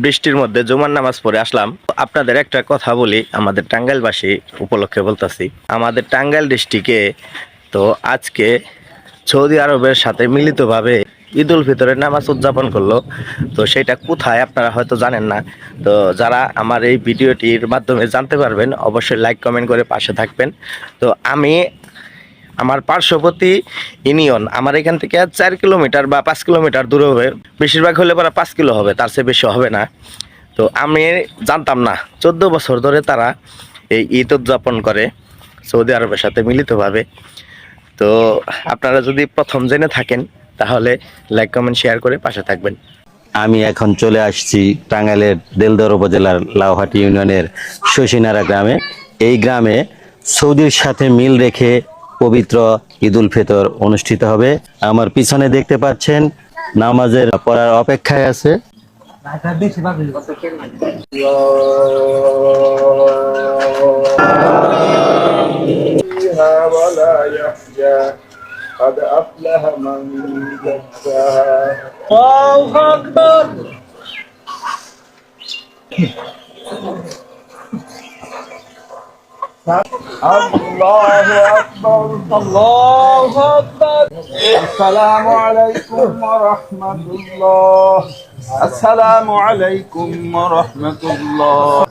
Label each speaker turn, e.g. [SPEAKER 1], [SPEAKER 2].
[SPEAKER 1] বৃষ্টির মধ্যে জুমার নামাজ পড়ে আসলাম। আপনাদের একটা কথা বলি, আমাদের টাঙ্গাইলবাসী উপলক্ষে বলতেছি, আমাদের টাঙ্গাইল ডিস্ট্রিক্টে তো আজকে সৌদি আরবের সাথে মিলিতভাবে ঈদ উল ফিতরের নামাজ উদযাপন করলো। তো সেটা কোথায় আপনারা হয়তো জানেন না। তো যারা আমার এই ভিডিওটির মাধ্যমে জানতে পারবেন অবশ্যই লাইক কমেন্ট করে পাশে থাকবেন। তো আমি আমার পার্শ্ববর্তী ইউনিয়ন, আমার এখান থেকে 4 কিলোমিটার বা 5 কিলোমিটার দূরে হবে, বেশিরভাগ হলে পরে 5 কিলো হবে, তার চেয়ে বেশি হবে না। তো আমি জানতাম না 14 বছর ধরে তারা এই ঈদ উদযাপন করে সৌদি আরবের সাথে মিলিতভাবে। তো আপনারা যদি প্রথম জেনে থাকেন তাহলে লাইক কমেন্ট শেয়ার করে পাশে থাকবেন।
[SPEAKER 2] আমি এখন চলে আসছি টাঙ্গাইলের দেলদর উপজেলার লাউহাটি ইউনিয়নের শশীনারা গ্রামে। এই গ্রামে সৌদির সাথে মিল রেখে পবিত্র ঈদ উল ফিতর অনুষ্ঠিত হবে। আমার পিছনে দেখতে পাচ্ছেন নামাজের পড়ার অপেক্ষায় আছে।
[SPEAKER 3] قد أفلح من زكاها الله أكبر الله أكبر الله أكبر السلام عليكم ورحمة الله السلام عليكم ورحمة الله